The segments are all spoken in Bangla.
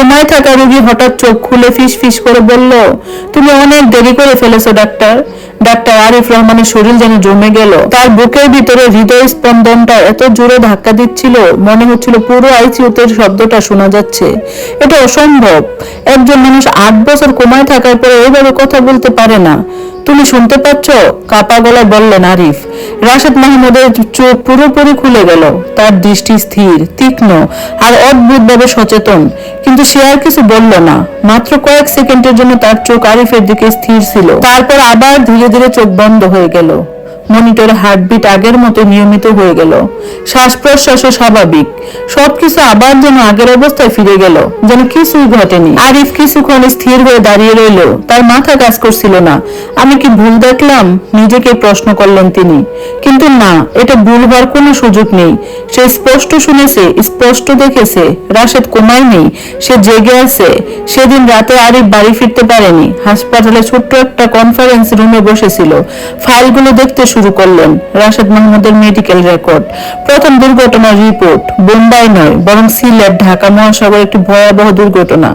কোমায় থাকা রোগী হঠাৎ চোখ খুলে ফিস ফিস করে বলল, তুমি অনেক দেরি করে ফেলেছো ডাক্তার। ডাক্তার আরিফ রহমানের শরীর যেন জমে গেল। তার বুকের ভিতরে হৃদয় স্পন্দনটা এত জোরে ধাক্কা দিচ্ছিল, মনে হচ্ছিল পুরো আইসিইউতে শব্দটা শোনা যাচ্ছে। এটা অসম্ভব। একজন মানুষ 8 বছর কোমায় থাকার পরে এইভাবে কথা বলতে পারে না। তুমি শুনতে পাচ্ছ? কাপা গলায় বললেন আরিফ। রাশেদ মাহমুদের চোখ পুরোপুরি খুলে গেল। তার দৃষ্টি স্থির, তীক্ষ্ণ আর অদ্ভুতভাবে সচেতন, কিন্তু সে আর কিছু বলল না। মাত্র কয়েক সেকেন্ডের জন্য তার চোখ আরিফের দিকে স্থির ছিল, তারপর আবার ধীরে ধীরে চোখ বন্ধ হয়ে গেল। মনিটরে হার্টবিট আগের মতো নিয়মিত হয়ে গেল। শ্বাস প্রশ্বাসও স্বাভাবিক। সবকিছু আবার যেন আগের অবস্থায় ফিরে গেল, যেন কিছুই ঘটেনি। আরিফ কিছুক্ষণ স্থির হয়ে দাঁড়িয়ে রইল। তার মাথা কাজ করছিল না। আমি কি ভুল দেখলাম? নিজেকে প্রশ্ন করলেন তিনি। কিন্তু না, এটা ভুল হওয়ার কোনো সুযোগ নেই। সে স্পষ্ট শুনেছে, স্পষ্ট দেখেছে। রাশেদ কোমায় নেই, সে জেগে আছে। সেদিন রাতে আরিফ বাড়ি ফিরতে পারেনি। হাসপাতালে ছোট্ট একটা কনফারেন্স রুমে বসেছিল। ফাইলগুলো দেখতে শুরু করলেন। রাশেদ মাহমুদের মেডিকেল রেকর্ড, প্রথম দুর্ঘটনার রিপোর্ট। বোম্বাই নয়, বরং সিলেট, ঢাকা মহাসাগর একটি ভয়াবহ দুর্ঘটনা।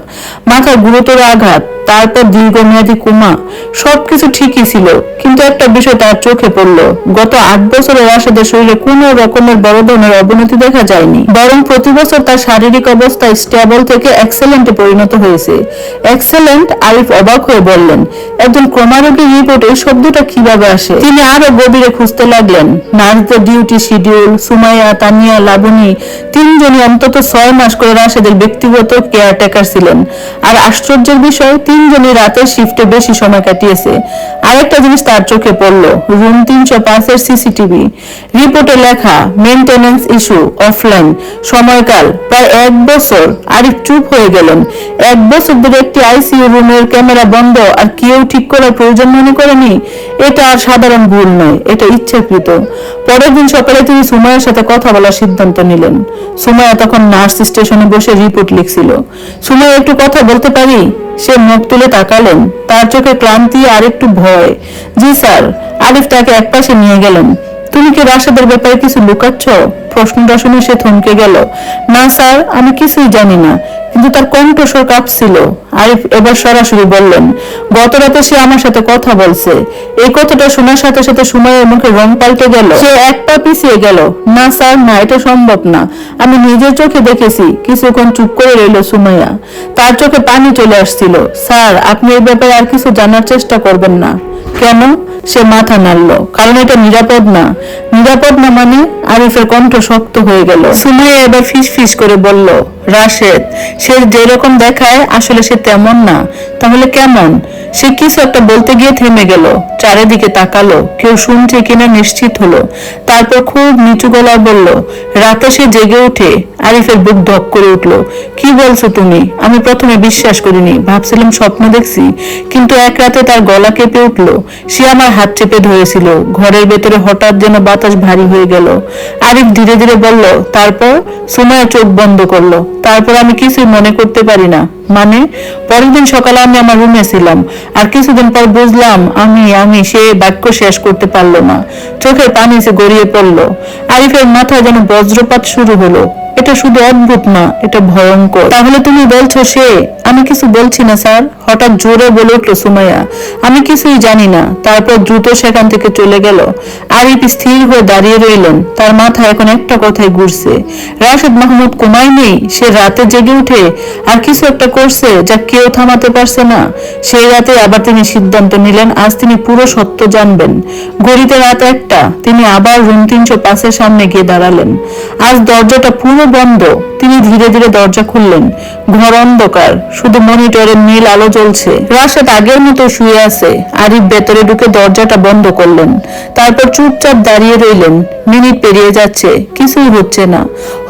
মাথায় গুরুতর আঘাত, তারপর দীর্ঘমেয়াদী কোমা। সবকিছু ঠিকই ছিল, কিন্তু একটা বিষয় তার চোখে পড়ল। গত 8 বছরে রাশেদের শরীরে কোনো রকমের বড় ধরনের অবনতি দেখা যায়নি, বরং প্রতি বছর তার শারীরিক অবস্থা স্টেবল থেকে এক্সেলেন্টে পরিণত হয়েছে। এক্সেলেন্ট? আরিফ অবাক হয়ে বললেন, একজন কোমা রোগীর রিপোর্ট এই শব্দটা কিভাবে আসে? তিনি আরো গভীরে খুঁজতে লাগলেন। নার্সদের ডিউটি শিডিউল, সুমাইয়া, তানিয়া, লাবণী, তিনজনই অন্তত 6 মাস করে রাশেদের ব্যক্তিগত কেয়ারটেকার ছিলেন। আর আশ্চর্যের বিষয়, তিনজনই রাতের শিফটে বেশি সময় কাটিয়েছে। আরেকটা জিনিস তার চোখে পড়ল, রুম 305 এর সিসিটিভি রিপোর্টে লেখা মেইনটেনেন্স ইস্যু, অফলাইন, সময়কাল প্রায় 1 বছর। আরিফ চুপ হয়ে গেলেন। 1 বছর ধরে একটি আইসিইউ রুমের ক্যামেরা বন্ধ আর কেউ ঠিক করার প্রয়োজন মনে করেনি। এটা আর সাধারণ ভুল নয়, এটা ইচ্ছাকৃত। পরের দিন সকালে তিনি সুমাইয়ার সাথে কথা বলার সিদ্ধান্ত নিলেন। সুমাইয়া তখন নার্স স্টেশনে বসে রিপোর্ট লিখছিল। সুমাইয়া, একটু কথা বলতে পারি? সে মুখ তুলে তাকালেন। তার চোখে ক্লান্তি আর একটু ভয়। জি স্যার। আরিফ তাকে একপাশে নিয়ে গেলেন। তুমি কি রাশেদের ব্যাপারে কিছু লুকাচ্ছ? প্রশ্নটা শুনে সে থমকে গেল। না স্যার, আমি কিছুই জানি না। কিন্তু তার কণ্ঠস্বর কাঁপছিল। আরিফ এবার সরাসরি বললেন, গত রাতে সে আমার সাথে কথা বলছে। এই কথাটা শোনার সাথে সাথে সুমাইয়ের মুখে রং পাল্টে গেল। সে এক পা পিছিয়ে গেল। না স্যার, না, এটা সম্ভব না। আমি নিজের চোখে দেখেছি। কিছুক্ষণ চুপ করে রইল সুমাইয়া। তার চোখে পানি চলে আসছিল। স্যার, আপনি এই ব্যাপারে আর কিছু জানার চেষ্টা করবেন না। কেন? সে মাথা নাড়ল। কারণ এটা নিরাপদ না। নিরাপদ না মানে? আরিফের কণ্ঠ শক্ত হয়ে গেল। সুমাইয়া এবার ফিস ফিস করে বলল, রাশেদ, সে যেরকম দেখায় আসলে সে তেমন না। তাহলে কেমন? সে কিছু একটা বলতে গিয়ে থেমে গেল। চারিদিকে তাকালো, কেউ শুনছে কিনা নিশ্চিত হলো। তারপর খুব নিচু গলায় বলল, রাতে সে জেগে উঠে। আরিফের বুক ধক করে উঠল। কি বলছো তুমি? আমি প্রথমে বিশ্বাস করিনি, ভাবছিলাম স্বপ্ন দেখছি। কিন্তু এক রাতে তার গলা কেঁপে উঠল। সে আমার হাত চেপে ধরেছিল। ঘরের ভেতরে হঠাৎ যেন বাতাস ভারী হয়ে গেল। আরিফ ধীরে ধীরে বলল, তারপর? সুমাইয়া চোখ বন্ধ করলো। তারপর আমি কিছুই মনে করতে পারি না। মানে? পরের দিন সকালে আমি আমার রুমে ছিলাম, আর কিছুদিন পর বুঝলাম আমি সে বাক্য শেষ করতে পারলো না। চোখের পানি সে গড়িয়ে পড়লো। আরিফের মাথায় যেন বজ্রপাত শুরু হলো। এটা শুধু অদ্ভুত না, এটা ভয়ঙ্কর। তাহলে তুমি বলছো সে? আমি কিছু বলছি না স্যার, হঠাৎ জোরে বলে উঠলো সুমাইয়া। আমি কিছুই জানি না। তারপর দ্রুত সেখান থেকে চলে গেল। আরিফ স্থির হয়ে দাঁড়িয়ে রইলেন। তার মাথায় এখন একটা কথাই ঘুরছে, রাশেদ মাহমুদ কোমায় নেই। সে রাতে জেগে উঠে আর কিছু একটা করছে যা কেউ থামাতে পারছে না। সেই রাতে আবার তিনি সিদ্ধান্ত নিলেন, আজ তিনি পুরো সত্য জানবেন। ঘড়িতে রাত 1টা। তিনি আবার রুম 305 এর সামনে গিয়ে দাঁড়ালেন। আজ দরজাটা পুরো বন্ধ। তিনি ধীরে ধীরে দরজা খুললেন। ঘর অন্ধকার, শুধু মনিটরের নীল আলো জ্বলছে। রাশেদ আগের মতো শুয়ে আছে। আরিফ ভেতরে ঢুকে দরজাটা বন্ধ করলেন। তারপর চুপচাপ দাঁড়িয়ে রইলেন। মিনিট পেরিয়ে যাচ্ছে, কিছুই হচ্ছে না।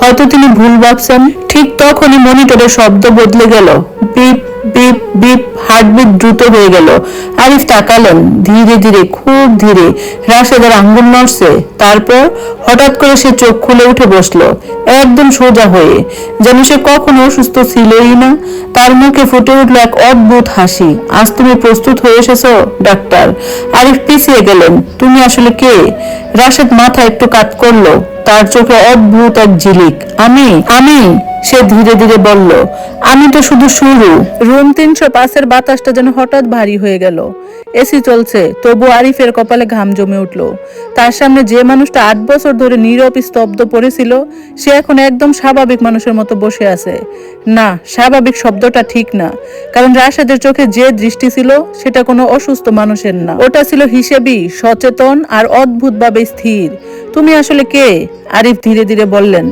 হয়তো তিনি ভুল ভাবছেন। ঠিক তখনই মনিটরের শব্দ বদলে গেল। Beep beep beep. হার্টবিট দ্রুত হয়ে গেল। আরিফ তাকালেন। ধীরে ধীরে, খুব ধীরে রাশেদের আঙ্গুল নড়ছে। তারপর হঠাৎ করে সে চোখ খুলে উঠে বসলো, একদম সোজা হয়ে, যেন সে কখনো অসুস্থ ছিলই না। তার মুখে ফুটে উঠল এক অদ্ভুত হাসি। আজ তুমি প্রস্তুত হয়ে এসেছো ডাক্তার? আরিফ পিছিয়ে গেলেন। তুমি আসলে কে? রাশেদ মাথা একটু কাত করলো। তার চোখে অদ্ভুত এক ঝিলিক। আমি সে ধীরে ধীরে বলল, আমি তো শুধু শুরু। রুম 305-এর বাতাসটা যেন হঠাৎ ভারী হয়ে গেল। এসি চলছে, তবু আরিফের কপালে ঘাম জমে উঠল। তার সামনে যে মানুষটা 8 বছর ধরে নীরব স্তব্ধ পড়েছিল, সে এখন একদম স্বাভাবিক মানুষের মতো বসে আছে। না, স্বাভাবিক শব্দটা ঠিক না, কারণ রাশেদের চোখে যে দৃষ্টি ছিল সেটা কোনো অসুস্থ মানুষের না, ওটা ছিল হিসেবি, সচেতন আর অদ্ভুতভাবে স্থির। তুমি আসলে কে? আরিফ ধীরে ধীরে বললেন।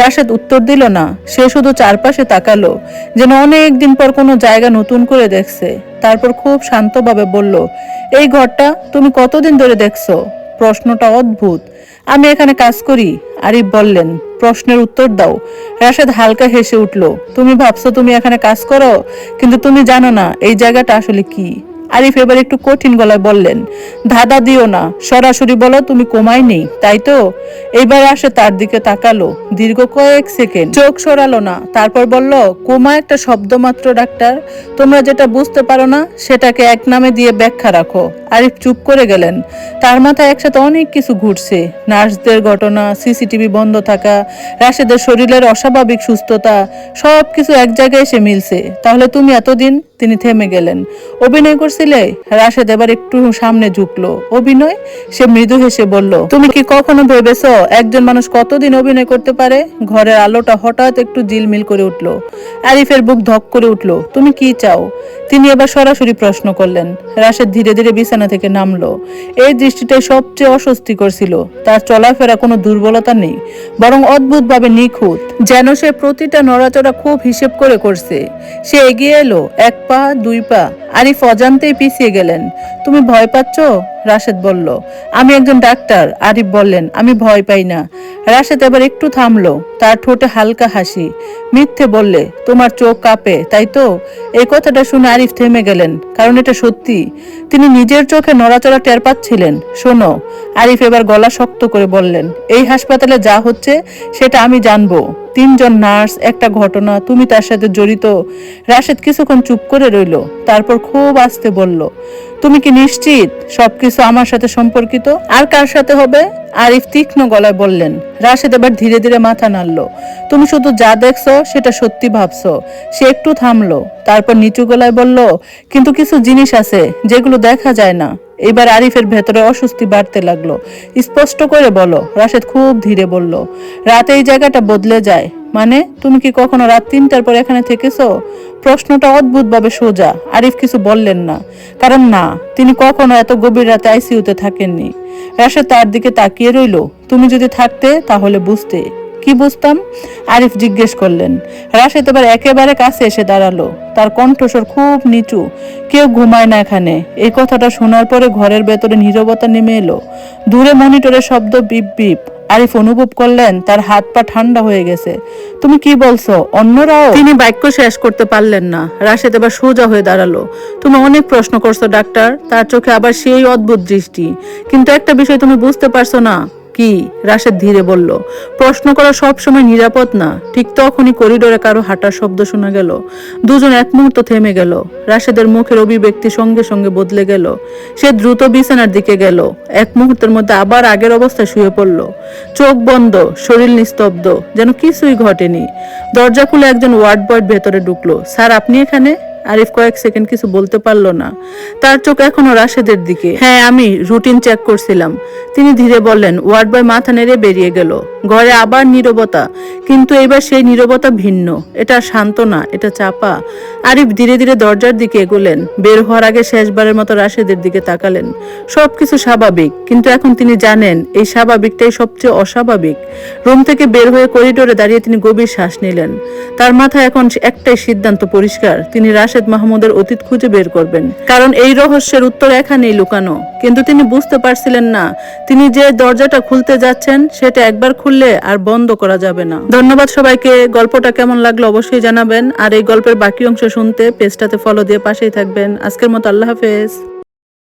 রাশেদ উত্তর দিল না, সে শুধু চারপাশে তাকালো, যেন অনেক দিন পর কোনো জায়গা নতুন করে দেখছে। তারপর খুব শান্তভাবে বলল, এই ঘরটা তুমি কতদিন ধরে দেখছো? প্রশ্নটা অদ্ভুত। আমি এখানে কাজ করি, আরিফ বললেন। প্রশ্নের উত্তর দাও। রাশেদ হালকা হেসে উঠল। তুমি ভাবছো তুমি এখানে কাজ করো, কিন্তু তুমি জানো না এই জায়গাটা আসলে কি। আরিফ এবার একটু কঠিন গলায় বললেন, ধাঁধা দিও না, সরাসরি বলো তুমি কোমায় নেই, তাই তো? এবার আসে তার দিকে তাকালো দীর্ঘ কয়েক সেকেন্ড, চোখ সরালো না, তারপর বলল, কোমা একটা শব্দ মাত্র ডাক্তার। তোমরা যেটা বুঝতে পারো না সেটাকে এক নামে দিয়ে ব্যাখ্যা রাখো। আরিফ চুপ করে গেলেন। তার মাথায় একসাথে অনেক কিছু ঘুরছে, নার্সদের ঘটনা, সিসিটিভি বন্ধ থাকা, রাশেদের শরীরের অস্বাভাবিক সুস্থতা, সবকিছু এক জায়গায় এসে মিলছে। তাহলে তুমি এতদিন? তিনি থেমে গেলেন। অভিনয় করছিলে? রাশেদ এবার একটু সামনে ঝুঁকলো। অভিনয়? সে মৃদু হেসে বলল, তুমি কি কখনো ভেবেছো একজন মানুষ কতদিন অভিনয় করতে পারে? ঘরের আলোটা হঠাৎ একটু ঝিলমিল করে উঠল। আরিফের বুক ধক করে উঠল। তুমি কি চাও? তিনি এবার সরাসরি প্রশ্ন করলেন। রাশেদ ধীরে ধীরে বিছানা থেকে নামলো। এই দৃষ্টিটাই সবচেয়ে অস্বস্তিকর ছিল। তার চলাফেরা কোনো দুর্বলতা নেই, বরং অদ্ভুতভাবে নিখুঁত, যেন সে প্রতিটা নড়াচড়া খুব হিসেব করে করছে। সে এগিয়ে এলো, 1 পা 2 পা। আরিফ অজান্তেই পিছিয়ে গেলেন। তুমি ভয় পাচ্ছ? রাশেদ বলল। আমি একজন ডাক্তার, আরিফ বললেন। আমি ভয় পাই না। রাশেদ এবার একটু থামলো, তার ঠোঁটে হালকা হাসি। মিথ্যে বললে তোমার চোখ কাঁপে, তাই তো? এই কথাটা শুনে আরিফ থেমে গেলেন, কারণ এটা সত্যি। তিনি নিজের চোখে নড়াচড়া টের পাচ্ছিলেন। শোনো, আরিফ এবার গলা শক্ত করে বললেন, এই হাসপাতালে যা হচ্ছে সেটা আমি জানবো। 3 জন নার্স, একটা ঘটনা, তুমি তার সাথে জড়িত। রাশেদ কিছুক্ষণ চুপ করে রইল, তারপর খুব আস্তে বলল, তুমি কি নিশ্চিত সবকিছু আমার সাথে সম্পর্কিত? আর কার সাথে হবে? আরিফ তীক্ষ্ণ গলায় বললেন। রাশেদ এবার ধীরে ধীরে মাথা নাড়ল। তুমি শুধু যা দেখছো সেটা সত্যি ভাবছো। সে একটু থামলো, তারপর নিচু গলায় বলল, কিন্তু কিছু জিনিস আছে যেগুলো দেখা যায় না। এবার আরিফের ভেতরে অস্বস্তি বাড়তে লাগলো। স্পষ্ট করে বলো, রাশেদ খুব ধীরে বলল। রাতে এই জায়গাটা বদলে যায়। মানে তুমি কি কখনো রাত 3টার পর এখানে থেকেছো? প্রশ্নটা অদ্ভুতভাবে সোজা। আরিফ কিছু বললেন না, কারণ না, তিনি কখনো এত গভীর রাতে আইসিইউতে থাকেননি। রাশেদ তার দিকে তাকিয়ে রইল। তুমি যদি থাকতে তাহলে বুঝতে। কি বুঝতাম? আরিফ জিজ্ঞেস করলেন। রাশেদ এবার একেবারে কাছে এসে দাঁড়ালো, তার কণ্ঠস্বর খুব নিচু। কেউ ঘুমায় না এখানে। এই কথাটা শোনার পরে ঘরের ভেতরে নীরবতা নেমে এলো। দূরে মনিটরের শব্দ বিপ বিপ। আরিফ অনুভব করলেন তার হাত পা ঠান্ডা হয়ে গেছে। তুমি কি বলছো? অন্যরাও? তিনি বাক্য শেষ করতে পারলেন না। রাশেদ এবার সোজা হয়ে দাঁড়ালো। তুমি অনেক প্রশ্ন করছো ডাক্তার। তার চোখে আবার সেই অদ্ভুত দৃষ্টি। কিন্তু একটা বিষয় তুমি বুঝতে পারছো না। কি? রাশেদ ধীরে বলল। প্রশ্ন করা সব সময় নিরাপদ না। ঠিক তখনই করিডোরে কারো হাঁটার শব্দ শোনা গেল। দুজন এক মুহূর্ত থেমে গেল। রাশেদের মুখের অভিব্যক্তি সঙ্গে সঙ্গে বদলে গেল। সে দ্রুত বিছানার দিকে গেল। এক মুহূর্তের মধ্যে আবার আগের অবস্থায় শুয়ে পড়ল। চোখ বন্ধ, শরীর নিস্তব্ধ, যেন কিছুই ঘটেনি। দরজা খুলে একজন ওয়ার্ড বয় ভেতরে ঢুকলো। স্যার, আপনি এখানে? আরিফ কয়েক সেকেন্ড কিছু বলতে পারলো না। তার চোখ এখনো রাশেদের দিকে। হ্যাঁ, আমি রুটিন চেক করছিলাম, তিনি ধীরে বললেন। ওয়ার্ড বয় মাথা নেড়ে বেরিয়ে গেল। ঘরে আবার নীরবতা, কিন্তু এবার সেই নীরবতা ভিন্ন। এটা শান্ত না, এটা চাপা। আরিফ ধীরে ধীরে দরজার দিকে এগোলেন। বের হওয়ার আগে শেষবারের মতো রাশেদের দিকে তাকালেন। সবকিছু স্বাভাবিক, কিন্তু এখন তিনি জানেন এই স্বাভাবিকটাই সবচেয়ে অস্বাভাবিক। রুম থেকে বের হয়ে করিডোরে দাঁড়িয়ে তিনি গভীর শ্বাস নিলেন। তার মাথায় এখন একটাই সিদ্ধান্ত পরিষ্কার, তিনি রাশেদ মাহমুদের অতীত খুঁজে বের করবেন, কারণ এই রহস্যের উত্তর এখানেই লুকানো। কিন্তু তিনি বুঝতে পারছিলেন না, তিনি যে দরজাটা খুলতে যাচ্ছেন সেটা একবার খুললে আর বন্ধ করা যাবে না। ধন্যবাদ সবাইকে। গল্পটা কেমন লাগলো অবশ্যই জানাবেন, আর এই গল্পের বাকি অংশ শুনতে পেজটাতে ফলো দিয়ে পাশেই থাকবেন। আজকের মতো আল্লাহ হাফেজ।